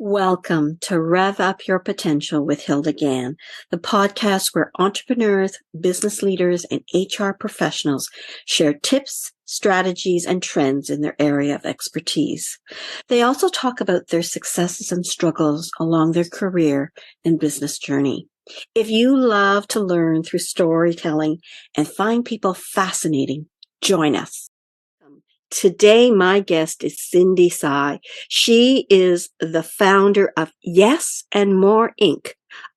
Welcome to Rev Up Your Potential with Hilda Gann, the podcast where entrepreneurs, business leaders, and HR professionals share tips, strategies, and trends in their area of expertise. They also talk about their successes and struggles along their career and business journey. If you love to learn through storytelling and find people fascinating, join us. Today, my guest is Tsai. She is the founder of Yes and More Inc.,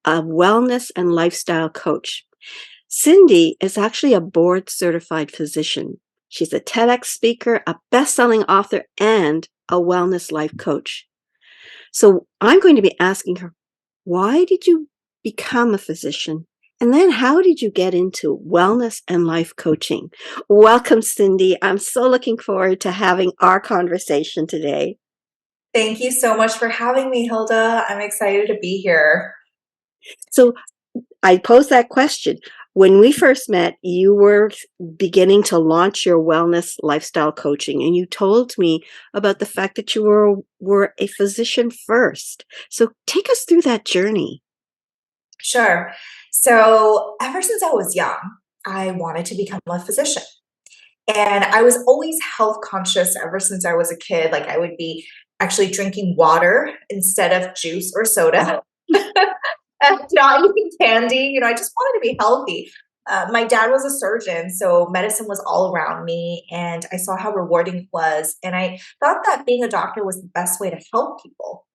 a wellness and lifestyle coach. Cindy is actually a board certified physician. She's a TEDx speaker, a best-selling author, and a wellness life coach. So I'm going to be asking her, why did you become a physician? And then how did you get into wellness and life coaching? Welcome, Cindy. I'm so looking forward to having our conversation today. Thank you so much for having me, Hilda. I'm excited to be here. So I posed that question. When we first met, you were beginning to launch your wellness lifestyle coaching, and you told me about the fact that you were a physician first. So take us through that journey. Sure. So ever since I was young, I wanted to become a physician. And I was always health conscious ever since I was a kid. Like I would be actually drinking water instead of juice or soda. And not eating candy. I just wanted to be healthy. My dad was a surgeon, so medicine was all around me, and I saw how rewarding it was. And I thought that being a doctor was the best way to help people.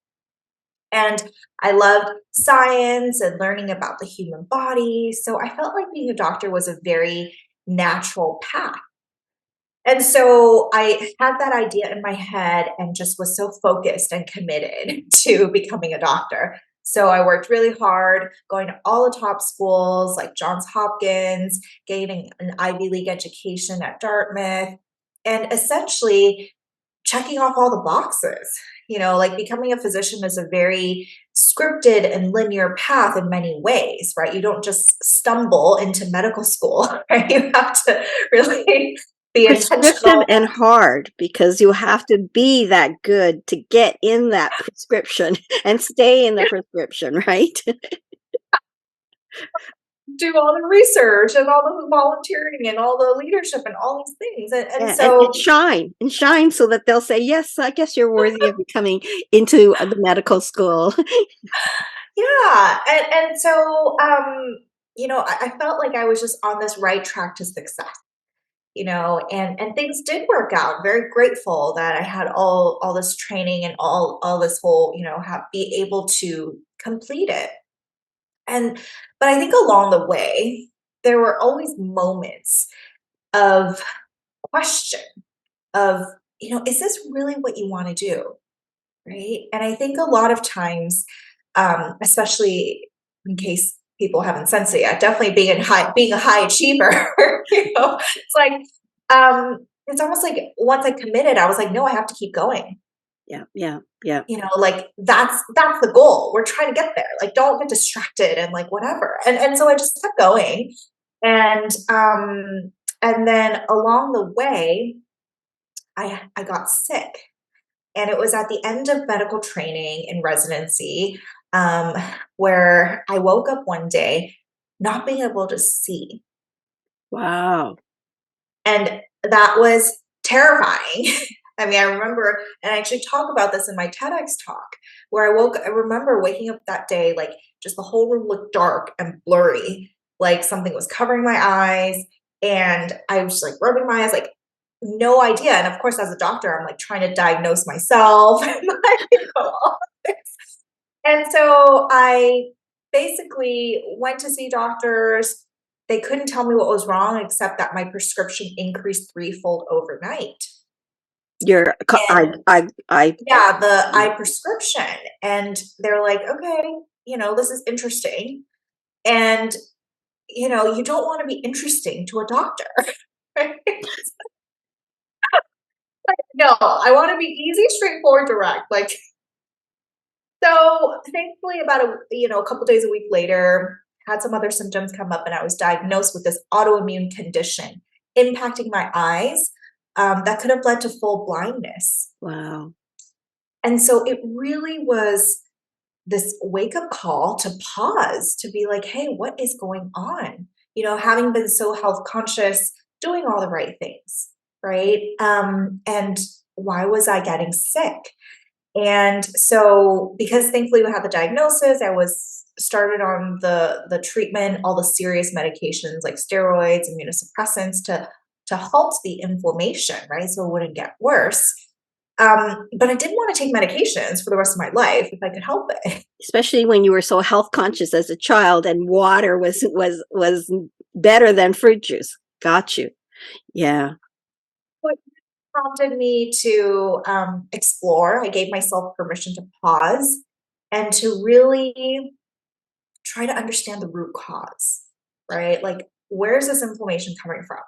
And I loved science and learning about the human body. So I felt like being a doctor was a very natural path. And so I had that idea in my head and just was so focused and committed to becoming a doctor. So I worked really hard, going to all the top schools like Johns Hopkins, gaining an Ivy League education at Dartmouth, and essentially checking off all the boxes. Like becoming a physician is a very scripted and linear path in many ways, right? You don't just stumble into medical school, right? You have to really be Prescription intentional. and hard, because you have to be that good to get in that prescription and stay in the prescription, right? Do all the research and all the volunteering and all the leadership and all these things. And Yeah, and so, shine so that they'll say, yes, I guess you're worthy of coming into the medical school. yeah. And so, I felt like I was just on this right track to success. And things did work out. Very grateful that I had all this training and all this whole, be able to complete it. And but I think along the way, there were always moments of question of, is this really what you want to do? Right. And I think a lot of times, especially in case people haven't sensed it yet, definitely being a high achiever, it's like, it's almost like once I committed, I was like, no, I have to keep going. Yeah. Like that's the goal. We're trying to get there. Like, don't get distracted and like whatever. And so I just kept going. And then along the way, I got sick. And it was at the end of medical training in residency, um, where I woke up one day not being able to see. Wow. And that was terrifying. I mean, I remember, and I actually talk about this in my TEDx talk, where I remember waking up that day, like just the whole room looked dark and blurry, like something was covering my eyes. And I was just like rubbing my eyes, like no idea. And of course, as a doctor, I'm like trying to diagnose myself and like, all of this. And so I basically went to see doctors. They couldn't tell me what was wrong except that my prescription increased threefold overnight. You're, And I, yeah, the eye prescription. And they're like, okay, this is interesting. And, you don't want to be interesting to a doctor. Right? No, I want to be easy, straightforward, direct. Like, so thankfully about a couple days a week later, had some other symptoms come up and I was diagnosed with this autoimmune condition impacting my eyes, that could have led to full blindness. wow. And so it really was this wake up call to pause, to be like, hey, what is going on? Having been so health conscious, doing all the right things, right? And why was I getting sick? And so, because thankfully we had the diagnosis, I was started on the treatment, all the serious medications like steroids, immunosuppressants to halt the inflammation, right? So it wouldn't get worse. But I didn't want to take medications for the rest of my life if I could help it. Especially when you were so health conscious as a child and water was better than fruit juice. Got you. Yeah. What prompted me to explore, I gave myself permission to pause and to really try to understand the root cause, right? Like, where's this inflammation coming from?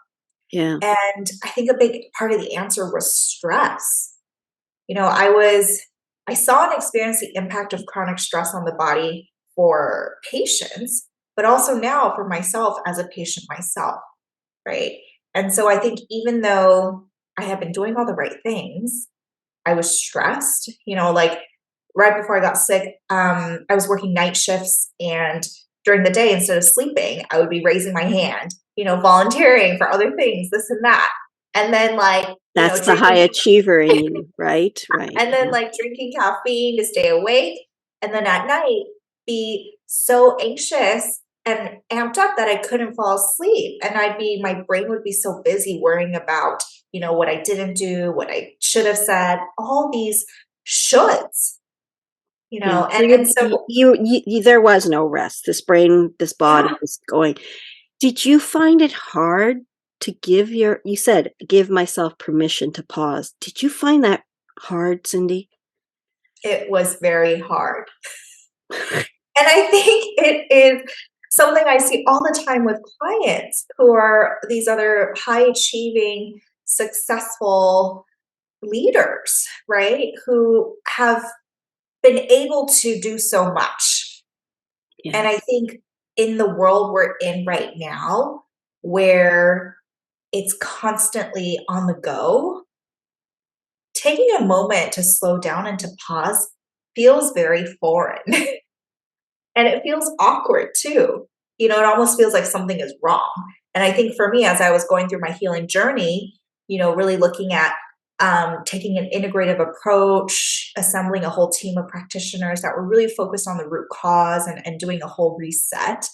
Yeah. And I think a big part of the answer was stress. I saw and experienced the impact of chronic stress on the body for patients, but also now for myself as a patient myself, right? And so I think even though I have been doing all the right things, I was stressed, like right before I got sick, I was working night shifts, and during the day, instead of sleeping, I would be raising my hand, volunteering for other things, this and that. And then That's the high drinking achiever in you, right? Right. and then drinking caffeine to stay awake. And then at night, be so anxious and amped up that I couldn't fall asleep. And my brain would be so busy worrying about, what I didn't do, what I should have said, all these shoulds, Yeah. So and so, there was no rest. This brain, this body yeah, was going. Did you find it hard to you said, give myself permission to pause. Did you find that hard, Cindy? it was very hard. And I think it is something I see all the time with clients who are these other high achieving, successful leaders, right? Who have been able to do so much. Yeah. And I think in the world we're in right now, where it's constantly on the go, taking a moment to slow down and to pause feels very foreign. And it feels awkward too. It almost feels like something is wrong. And I think for me, as I was going through my healing journey, really looking at taking an integrative approach, assembling a whole team of practitioners that were really focused on the root cause and doing a whole reset.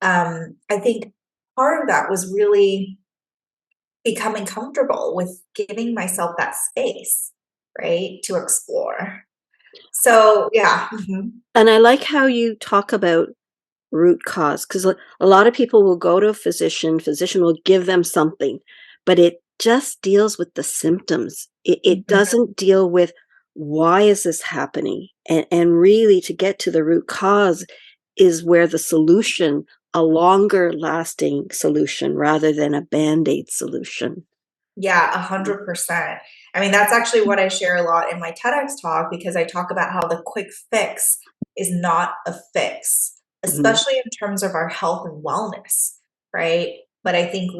I think part of that was really becoming comfortable with giving myself that space, right, to explore. So, yeah. Mhm. And I like how you talk about root cause, because a lot of people will go to a physician will give them something, but it just deals with the symptoms. It Mhm. doesn't deal with why is this happening, and really to get to the root cause is where the solution, a longer lasting solution rather than a band-aid solution. Yeah, 100%. I mean, that's actually what I share a lot in my TEDx talk, because I talk about how the quick fix is not a fix, Mhm. especially in terms of our health and wellness, right? But I think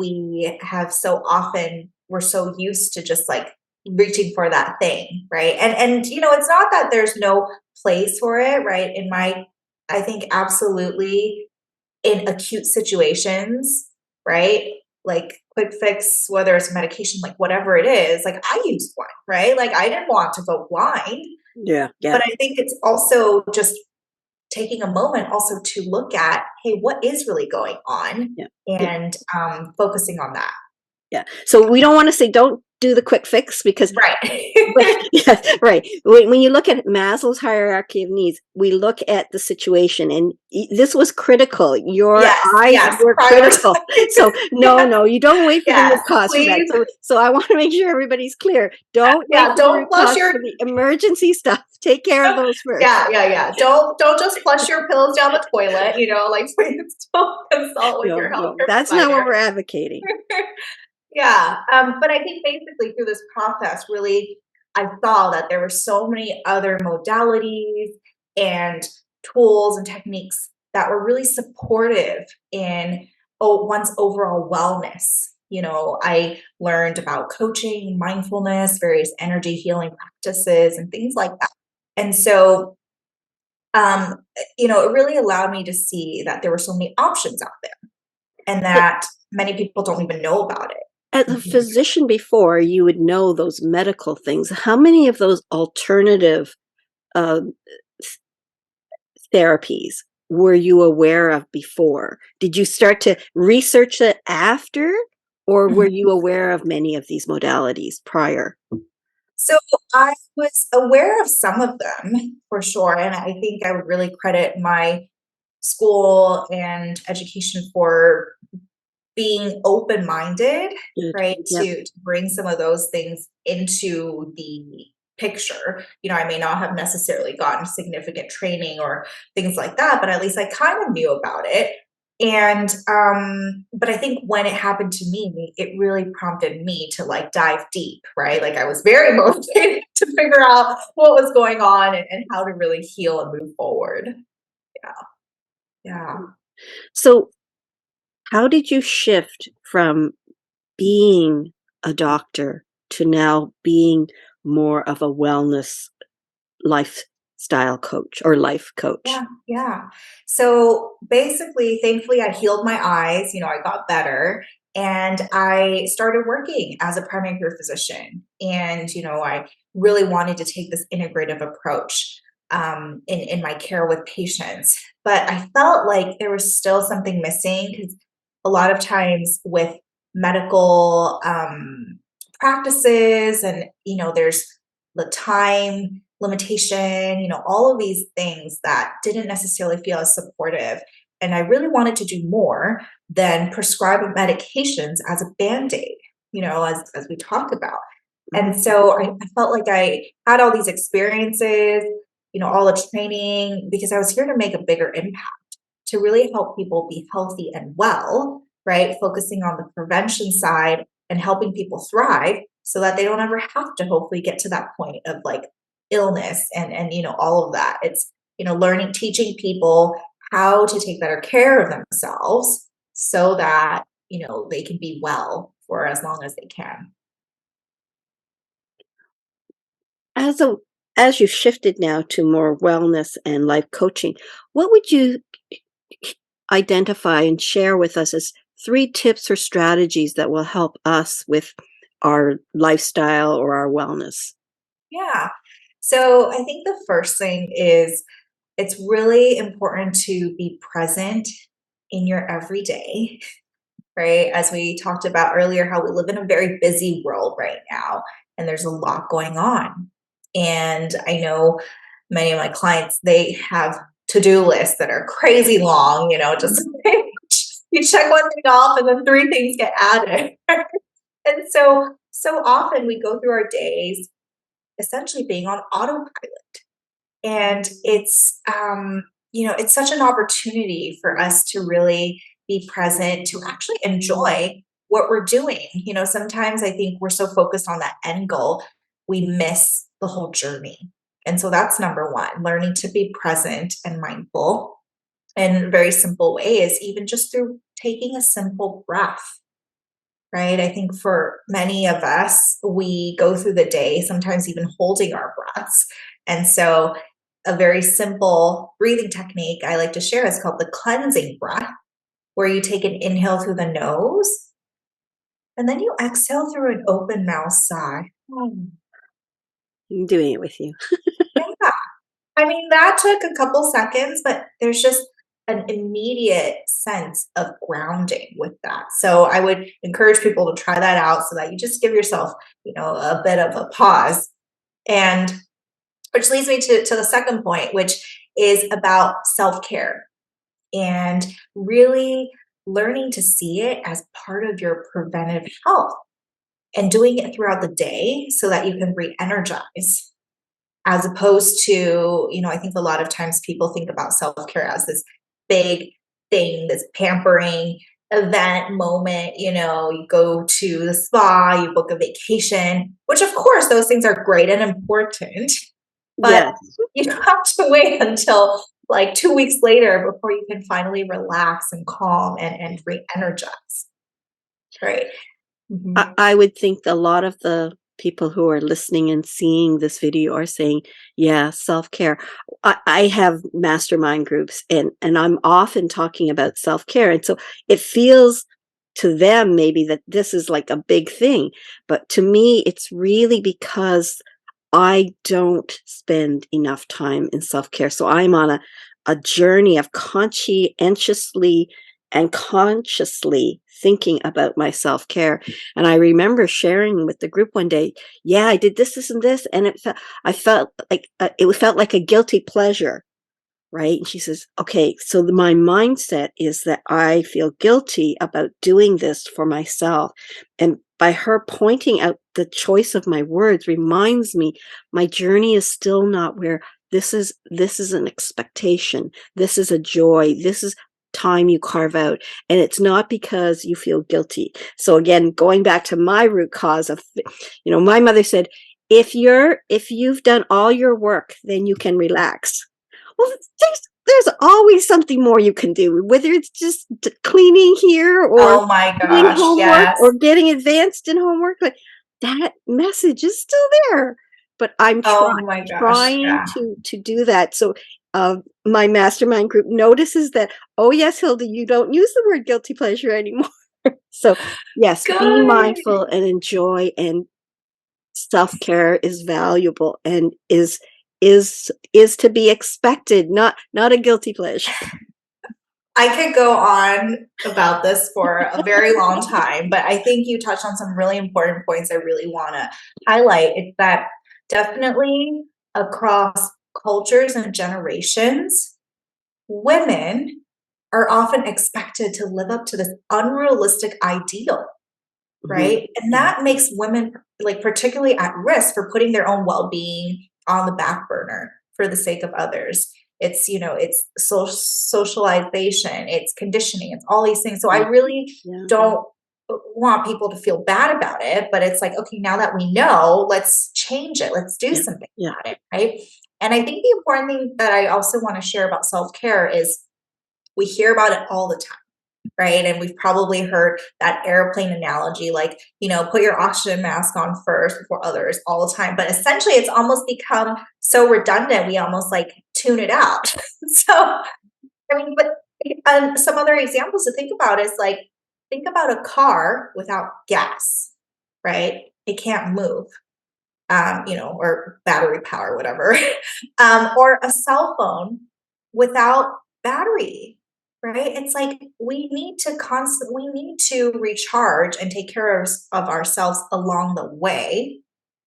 we're so used to just reaching for that thing, right? And it's not that there's no place for it, right? I think absolutely in acute situations, right? Like quick fix, whether it's medication, like whatever it is, like I used one, right? Like I didn't want to go blind, Yeah, yeah, but I think it's also just taking a moment also to look at, hey, what is really going on, yeah, yeah. and focusing on that. Yeah. So we don't want to say don't do the quick fix because Right. yeah, right. When you look at Maslow's hierarchy of needs, we look at the situation, and this was critical. Your Yes, eyes yes. were Prioritize. critical. So no, Yeah, no, you don't wait for the root yes, cause for that. please. So I want to make sure everybody's clear. Don't wait Yeah, for the don't root flush cause your for the emergency stuff. Take care of those first. yeah, yeah, yeah. Don't just flush your pills down the toilet, please don't consult with No, your no, healthcare that's not what provider. we're advocating. Yeah, but I think basically through this process, really, I saw that there were so many other modalities and tools and techniques that were really supportive in one's overall wellness. I learned about coaching, mindfulness, various energy healing practices, and things like that. And so, it really allowed me to see that there were so many options out there and that many people don't even know about it. As a physician before, you would know those medical things. How many of those alternative uh, therapies were you aware of before? Did you start to research it after, or were you aware of many of these modalities prior? So I was aware of some of them for sure. And I think I would really credit my school and education for being open-minded, Good. right? Yep. To bring some of those things into the picture. I may not have necessarily gotten significant training or things like that, but at least I kind of knew about it. And but I think when it happened to me, it really prompted me to like dive deep, right? Like I was very motivated to figure out what was going on and how to really heal and move forward. Yeah. Yeah. So, how did you shift from being a doctor to now being more of a wellness lifestyle coach or life coach? Yeah, yeah. So basically, thankfully, I healed my eyes. I got better and I started working as a primary care physician. And, I really wanted to take this integrative approach in my care with patients. But I felt like there was still something missing because a lot of times with medical practices and, there's the time limitation, all of these things that didn't necessarily feel as supportive. And I really wanted to do more than prescribe medications as a band-aid, as we talked about. And so I felt like I had all these experiences, all the training, because I was here to make a bigger impact, to really help people be healthy and well, right? Focusing on the prevention side and helping people thrive so that they don't ever have to hopefully get to that point of like illness and all of that. It's learning, teaching people how to take better care of themselves so that they can be well for as long as they can. As a as you've shifted now to more wellness and life coaching, what would you identify and share with us as 3 tips or strategies that will help us with our lifestyle or our wellness? Yeah. So I think the first thing is it's really important to be present in your everyday, right? As we talked about earlier, how we live in a very busy world right now, and there's a lot going on. And I know many of my clients, they have to-do lists that are crazy long, just you check one thing off and then three things get added. And so often we go through our days essentially being on autopilot. And it's such an opportunity for us to really be present, to actually enjoy what we're doing. Sometimes I think we're so focused on that end goal, we miss the whole journey. And so that's number one, learning to be present and mindful. And a very simple way is even just through taking a simple breath, right? I think for many of us, we go through the day, sometimes even holding our breaths. And so, a very simple breathing technique I like to share is called the cleansing breath, where you take an inhale through the nose and then you exhale through an open mouth sigh. I'm doing it with you. Yeah. I mean, that took a couple seconds, but there's just an immediate sense of grounding with that. So I would encourage people to try that out so that you just give yourself, a bit of a pause. And which leads me to the second point, which is about self-care and really learning to see it as part of your preventive health and doing it throughout the day so that you can re-energize as opposed to, I think a lot of times people think about self-care as this big thing, this pampering event moment, you go to the spa, you book a vacation, which of course those things are great and important, but Yes. you have to wait until like 2 weeks later before you can finally relax and calm and re-energize. Right. I Mhm. I would think a lot of the people who are listening and seeing this video are saying, yeah, self-care. I have mastermind groups and I'm often talking about self-care. And so it feels to them maybe that this is like a big thing. But to me, it's really because I don't spend enough time in self-care. So I'm on a journey of conscientiously and consciously thinking about my self-care. And I remember sharing with the group one day, yeah, I did this, and this, and I felt like it felt like a guilty pleasure, right? And she says, okay, so my mindset is that I feel guilty about doing this for myself. And by her pointing out the choice of my words reminds me my journey is still not where this is an expectation. This is a joy. This is time you carve out. And it's not because you feel guilty. So again, going back to my root cause of, my mother said, if you've done all your work, then you can relax. Well, there's always something more you can do, whether it's just cleaning here or Oh my doing gosh, homework yes. or getting advanced in homework. Like that message is still there, but I'm Oh my gosh, trying yeah. to do that. So my mastermind group notices that, oh yes, Hilda, you don't use the word guilty pleasure anymore. So yes, be Good. mindful and enjoy, and self-care is valuable and is to be expected, not a guilty pleasure. I could go on about this for a very long time, but I think you touched on some really important points I really want to highlight. It's that definitely across cultures and generations, women are often expected to live up to this unrealistic ideal, Mhm. right? And that makes women like particularly at risk for putting their own well-being on the back burner for the sake of others. It's, it's socialization, it's conditioning, it's all these things. So I Yeah, really yeah, don't want people to feel bad about it, but it's like, okay, now that we know, let's change it. Let's do yeah, something yeah, about it, right? And I think the important thing that I also want to share about self-care is we hear about it all the time, right? And we've probably heard that airplane analogy, like, put your oxygen mask on first before others all the time. But essentially, it's almost become so redundant, we almost like tune it out. So, I mean, but some other examples to think about is like, think about a car without gas, right? It can't move. Or battery power, whatever, or a cell phone without battery, right? It's like we need to recharge and take care of ourselves along the way,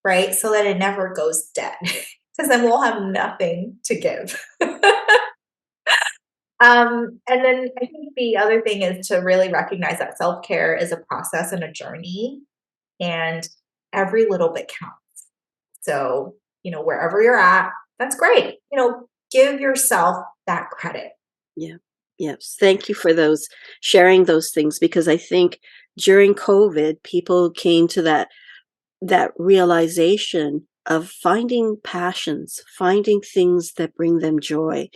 right? So that it never goes dead, because then we'll have nothing to give. And then I think the other thing is to really recognize that self care is a process and a journey, and every little bit counts. So, wherever you're at, that's great. Give yourself that credit. yeah. Yes, thank you for those sharing those things, because I think during COVID, people came to that realization of finding passions, finding things that bring them joy.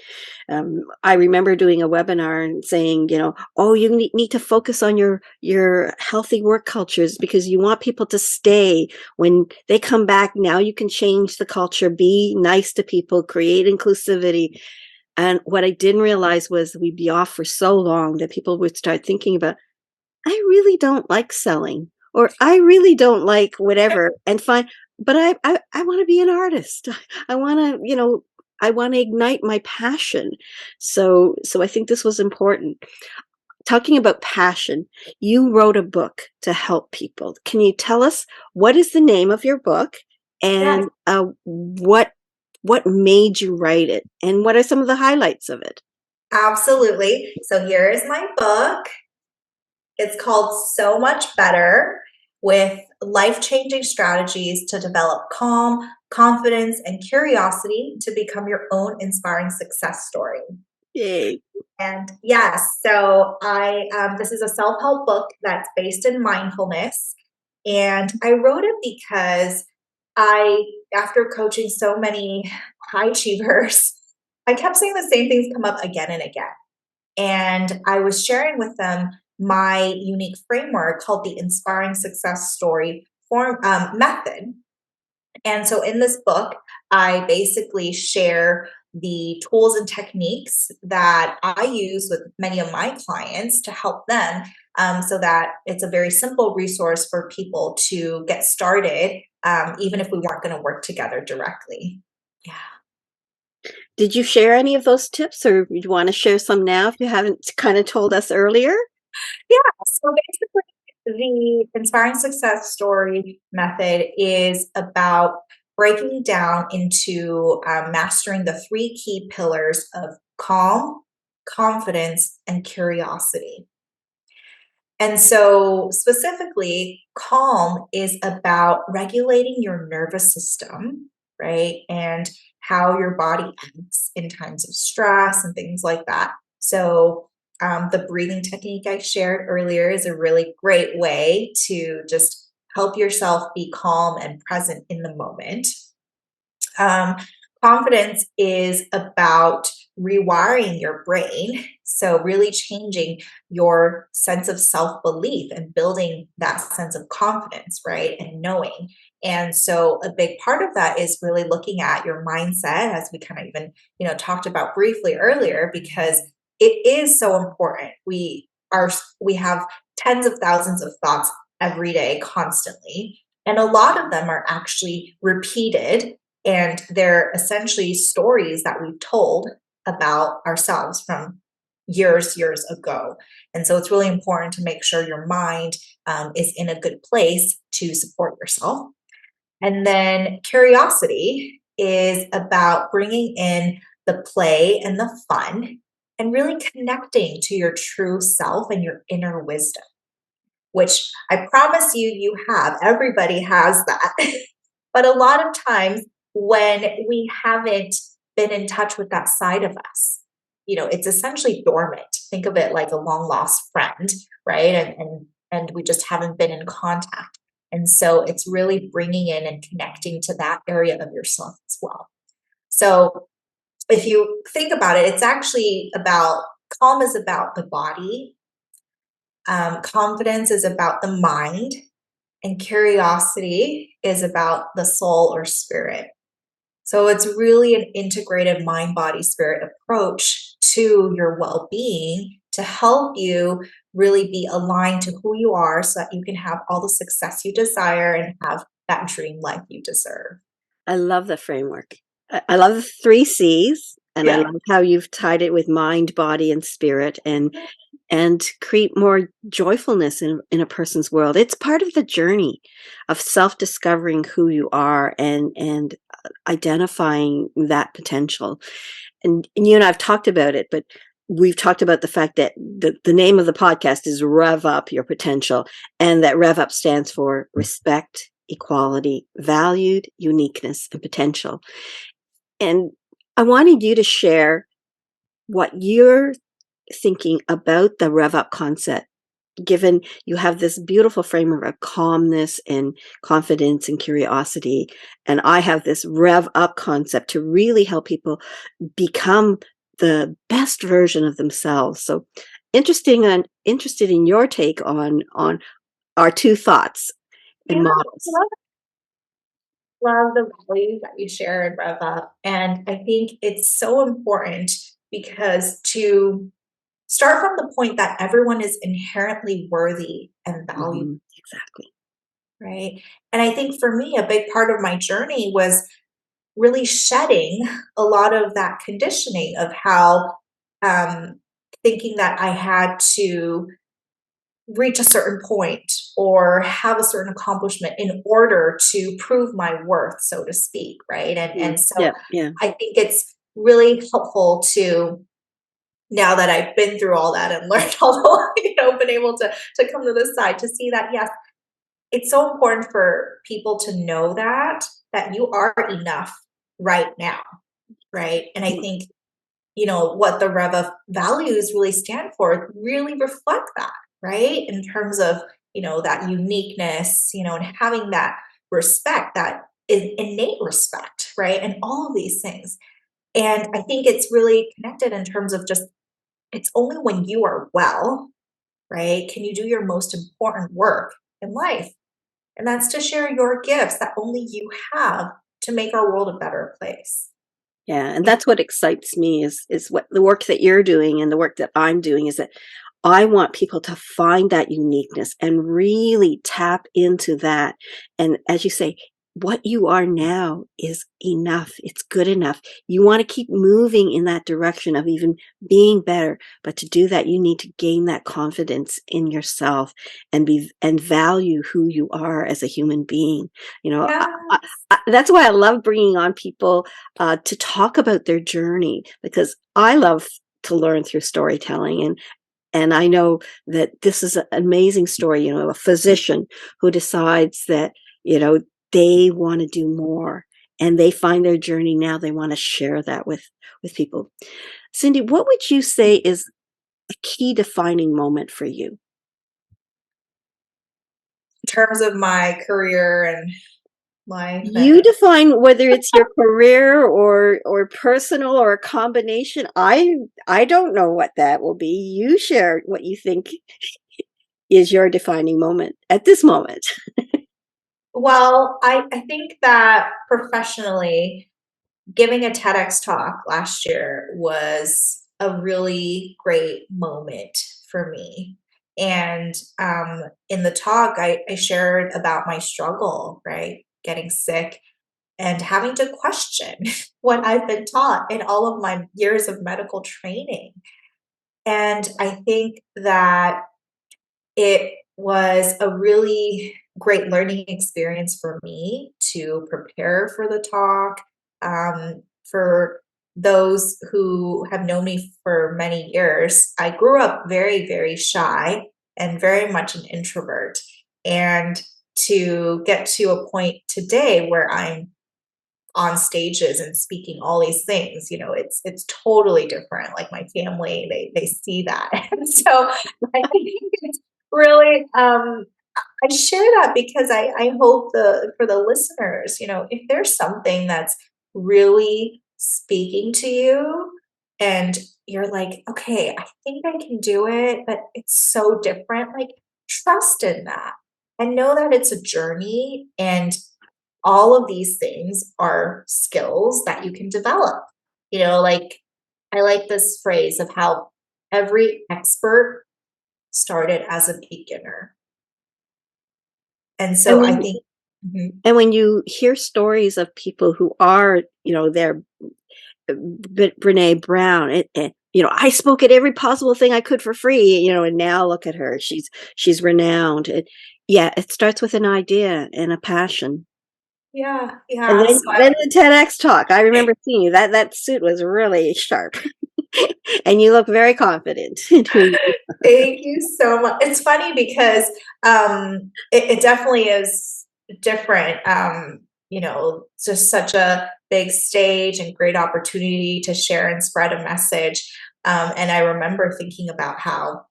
I remember doing a webinar and saying, oh, you need to focus on your healthy work cultures, because you want people to stay when they come back. Now you can change the culture, be nice to people, create inclusivity. And what I didn't realize was we'd be off for so long that people would start thinking about, I really don't like selling, or I really don't like whatever, and find, but I want to be an artist. I want to, I want to ignite my passion. So I think this was important. Talking about passion, you wrote a book to help people. Can you tell us what is the name of your book, Yes, and what made you write it, and what are some of the highlights of it? absolutely. So here is my book. It's called So Much Better, with life-changing strategies to develop calm, confidence, and curiosity to become your own inspiring success story. Yay. And yes, so I this is a self-help book that's based in mindfulness, and I wrote it because I, after coaching so many high achievers, I kept seeing the same things come up again and again. And I was sharing with them my unique framework called the Inspiring Success Story form method. And so in this book, I basically share the tools and techniques that I use with many of my clients to help them, so that it's a very simple resource for people to get started, even if we weren't going to work together directly. Yeah. Did you share any of those tips, or you want to share some now if you haven't kind of told us earlier? Yeah. So basically, the inspiring success story method is about breaking down into mastering the three key pillars of calm, confidence, and curiosity. And so, specifically, calm is about regulating your nervous system, right? And how your body acts in times of stress and things like that. So, the breathing technique I shared earlier is a really great way to just help yourself be calm and present in the moment. Um, Confidence is about rewiring your brain. So, really changing your sense of self belief and building that sense of confidence, right? And knowing. And so, a big part of that is really looking at your mindset, as we kind of even, talked about briefly earlier, because it is so important. We have tens of thousands of thoughts every day, constantly. And a lot of them are actually repeated, and they're essentially stories that we've told about ourselves from years ago. And so it's really important to make sure your mind is in a good place to support yourself. And then curiosity is about bringing in the play and the fun and really connecting to your true self and your inner wisdom, which I promise you, you have. Everybody has that. But a lot of times when we haven't been in touch with that side of us, it's essentially dormant. Think of it like a long lost friend, right? And we just haven't been in contact. And so it's really bringing in and connecting to that area of yourself as well. So if you think about it, it's actually about calm is about the body, confidence is about the mind, and curiosity is about the soul or spirit. So it's really an integrative mind, body, spirit approach to your well being to help you really be aligned to who you are so that you can have all the success you desire and have that dream life you deserve. I love the framework. I love the three C's, and I Yeah. love how you've tied it with mind, body, and spirit, and create more joyfulness in a person's world. It's part of the journey of self-discovering who you are and identifying that potential. And you and I've talked about it, but we've talked about the fact that the name of the podcast is Rev Up Your Potential, and that Rev Up stands for respect, equality, valued, uniqueness, and potential. And I wanted you to share what you're thinking about the Rev Up concept, given you have this beautiful framework of calmness and confidence and curiosity. And I have this Rev Up concept to really help people become the best version of themselves. So interested in your take on our two thoughts Yeah, and models. love the values that you share in Rev Up. And I think it's so important because to start from the point that everyone is inherently worthy and valuable, Exactly. right? And I think for me, a big part of my journey was really shedding a lot of that conditioning of how um, thinking that I had to reach a certain point or have a certain accomplishment in order to prove my worth, so to speak, right? And so Yeah, yeah. I think it's really helpful to, now that I've been through all that and learned all the, been able to come to this side to see that yes, it's so important for people to know that you are enough right now, right? And I Yeah. think what the Reva values really stand for really reflect that, right? In terms of, that uniqueness, and having that respect, that is innate respect, right? And all of these things. And I think it's really connected in terms of just, it's only when you are well, right? Can you do your most important work in life? And that's to share your gifts that only you have to make our world a better place. Yeah, and that's what excites me is what the work that you're doing and the work that I'm doing is that I want people to find that uniqueness and really tap into that. And as you say, what you are now is enough. It's good enough. You want to keep moving in that direction of even being better, but to do that, you need to gain that confidence in yourself and value who you are as a human being. You know, Yes. that's why I love bringing on people to talk about their journey, because I love to learn through storytelling. And I know that this is an amazing story, a physician who decides that, they want to do more and they find their journey now. They want to share that with people. Cindy, what would you say is a key defining moment for you? In terms of my career and life You and define whether it's your career or personal or a combination. I don't know what that will be. You share what you think is your defining moment at this moment. well, I think that professionally, giving a TEDx talk last year was a really great moment for me. And in the talk, I shared about my struggle, right? Getting sick and having to question what I've been taught in all of my years of medical training. And I think that it was a really great learning experience for me to prepare for the talk. For those who have known me for many years, I grew up very, very shy and very much an introvert. And to get to a point today where I'm on stages and speaking all these things, it's totally different. Like my family, they see that. And so I think it's really I share that because I hope for the listeners, if there's something that's really speaking to you and you're like, okay, I think I can do it, but it's so different, like trust in that and know that it's a journey and all of these things are skills that you can develop. Like I like this phrase of how every expert started as a beginner. And And so I when think Mhm. and when you hear stories of people who are, they're Brene Brown, I spoke at every possible thing I could for free, and now look at her. She's renowned. Yeah, it starts with an idea and a passion. Yeah, And yeah. then the TEDx talk. I remember seeing you. That suit was really sharp. And you look very confident in who you. Thank you so much. It's funny because it definitely is different. It's just such a big stage and great opportunity to share and spread a message. And I remember thinking about how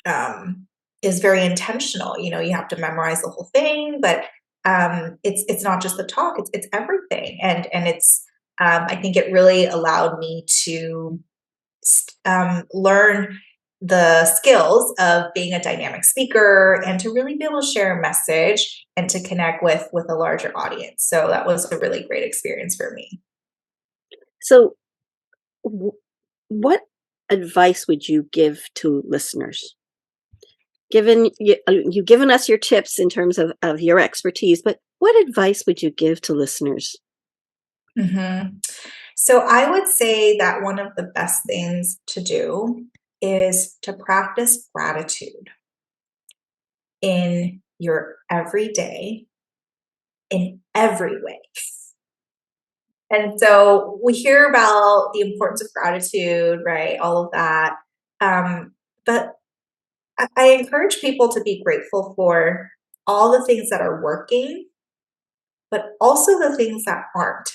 um, is very intentional. You have to memorize the whole thing, but it's not just the talk; it's everything, and it's. I think it really allowed me to learn the skills of being a dynamic speaker and to really be able to share a message and to connect with a larger audience. So that was a really great experience for me. So, what advice would you give to listeners? Given you've given us your tips in terms of your expertise, but what advice would you give to listeners? Mhm. So I would say that one of the best things to do is to practice gratitude in your everyday, in every way. And so we hear about the importance of gratitude, right? All of that. But I encourage people to be grateful for all the things that are working, but also the things that aren't.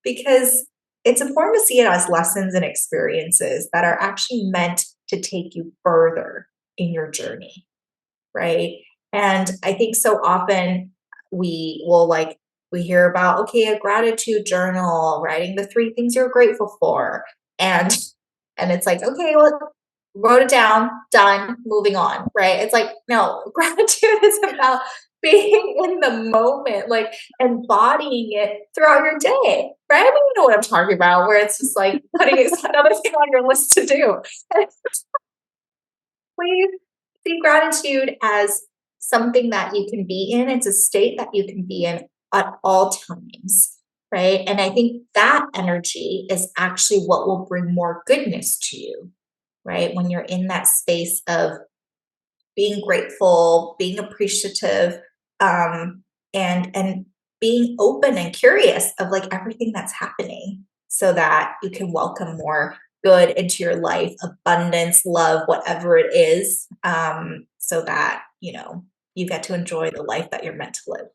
Because it's important to see it as lessons and experiences that are actually meant to take you further in your journey, right? And I think so often we hear about, okay, a gratitude journal, writing the 3 things you're grateful for. And it's like, okay, well, wrote it down, done, moving on, right? It's like, no, gratitude is about being in the moment, like embodying it throughout your day, right? I mean, you know what I'm talking about, where it's just like putting it another thing on your list to do. Please see gratitude as something that you can be in. It's a state that you can be in at all times, right? And I think that energy is actually what will bring more goodness to you, right? When you're in that space of being grateful, being appreciative, and being open and curious of like everything that's happening, so that you can welcome more good into your life, abundance, love, whatever it is, so that you get to enjoy the life that you're meant to live.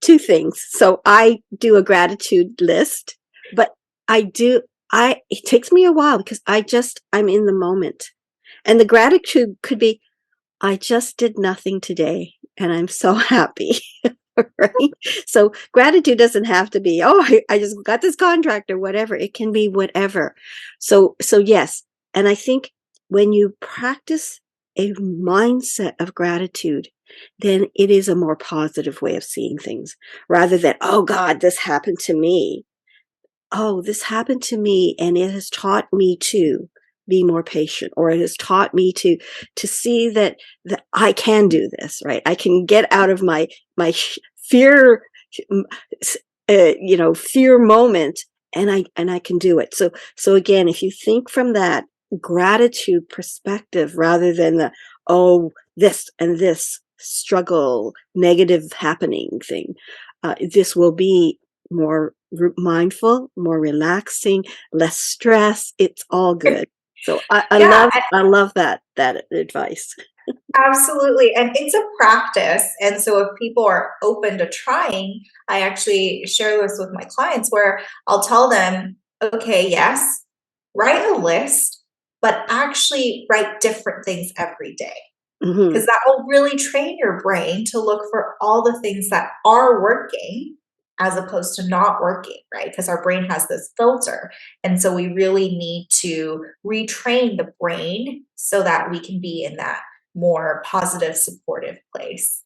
Two things. So I do a gratitude list, but it takes me a while because I'm in the moment. And the gratitude could be, I just did nothing today and I'm so happy. Right? So gratitude doesn't have to be, oh, I just got this contract or whatever. It can be whatever. So yes. And I think when you practice a mindset of gratitude, then it is a more positive way of seeing things rather than, oh God, this happened to me. Oh, this happened to me and it has taught me to be more patient, or it has taught me to see that I can do this, right? I can get out of my fear, fear moment, and I can do it. So again, if you think from that gratitude perspective rather than the, oh, this and this struggle, negative happening thing, this will be more mindful, more relaxing, less stress. It's all good. So Yeah, I love that advice. absolutely. And it's a practice. And so if people are open to trying, I actually share this with my clients where I'll tell them, okay, yes, write a list, but actually write different things every day. Hmm. Because that will really train your brain to look for all the things that are working as opposed to not working, right? Because our brain has this filter. And so we really need to retrain the brain so that we can be in that more positive, supportive place.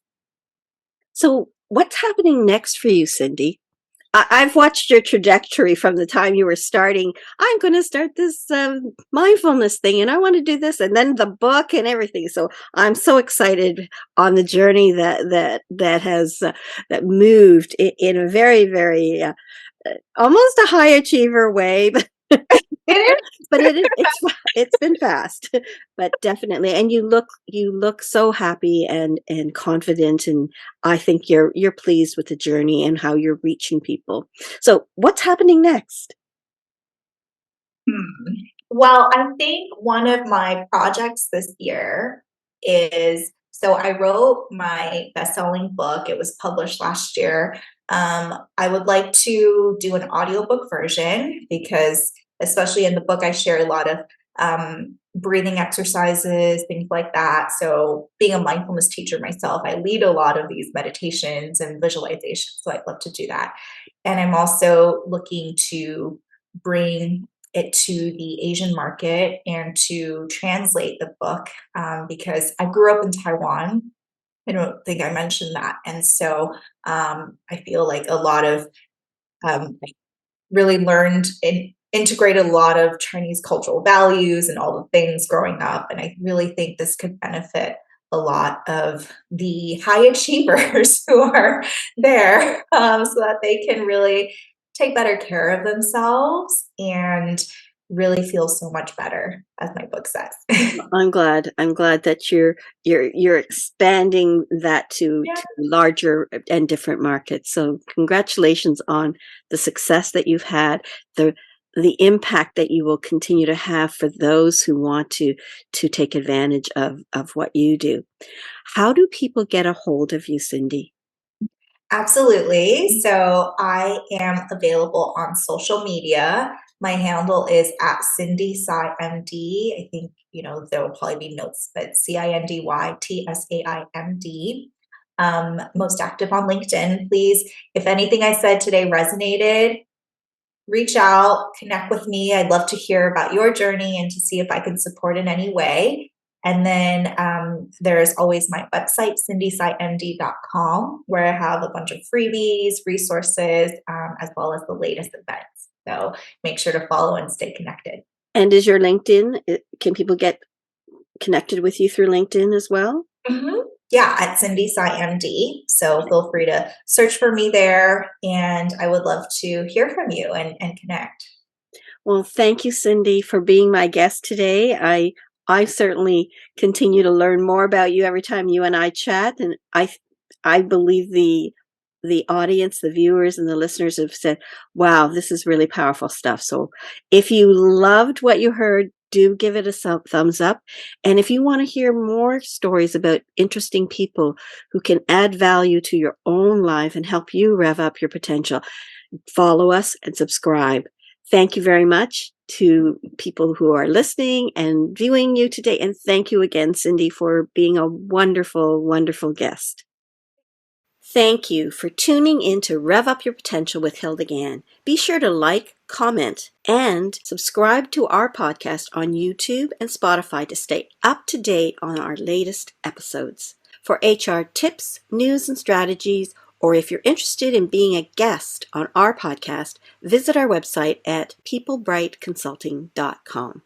So what's happening next for you, Cindy? I've watched your trajectory from the time you were starting. I'm going to start this mindfulness thing, and I want to do this, and then the book and everything. So I'm so excited on the journey that has that moved in a very, very almost a high achiever way, but It is. but it's been fast, but definitely. And you look so happy and confident, and I think you're pleased with the journey and how you're reaching people. So what's happening next? Hmm. Well, I think one of my projects this year is, so I wrote my best-selling book. It was published last year. I would like to do an audiobook version because, especially in the book, I share a lot of breathing exercises, things like that. So, being a mindfulness teacher myself, I lead a lot of these meditations and visualizations. So, I'd love to do that. And I'm also looking to bring it to the Asian market and to translate the book, because I grew up in Taiwan. I don't think I mentioned that. And so I feel like a lot of I really learned and integrated a lot of Chinese cultural values and all the things growing up. And I really think this could benefit a lot of the high achievers who are there, so that they can really take better care of themselves and really feel so much better, as my book says. I'm glad. I'm glad that you're expanding that Yeah. to larger and different markets. So congratulations on the success that you've had, the the impact that you will continue to have for those who want to take advantage of what you do. How do people get a hold of you, Cindy? Absolutely. So I am available on social media. My handle is at Cindy Tsai MD. I think, there will probably be notes, but CINDYTSAIMD. Most active on LinkedIn. Please, if anything I said today resonated, reach out, connect with me. I'd love to hear about your journey and to see if I can support in any way. And then there's always my website, cindyscimd.com, where I have a bunch of freebies, resources, as well as the latest events. So make sure to follow and stay connected. And is your LinkedIn, can people get connected with you through LinkedIn as well? Mm-hmm. Yeah, at CindySciMD. So feel free to search for me there, and I would love to hear from you and connect. Well, thank you, Cindy, for being my guest today. I certainly continue to learn more about you every time you and I chat, and I believe the audience, the viewers, and the listeners have said, "Wow, this is really powerful stuff." So, if you loved what you heard, do give it a thumbs up. And if you want to hear more stories about interesting people who can add value to your own life and help you rev up your potential, follow us and subscribe. Thank you very much to people who are listening and viewing you today. And thank you again, Cindy, for being a wonderful, wonderful guest. Thank you for tuning in to Rev Up Your Potential with Hilda Gann. Be sure to like, comment, and subscribe to our podcast on YouTube and Spotify to stay up to date on our latest episodes. For HR tips, news, and strategies, or if you're interested in being a guest on our podcast, visit our website at peoplebrightconsulting.com.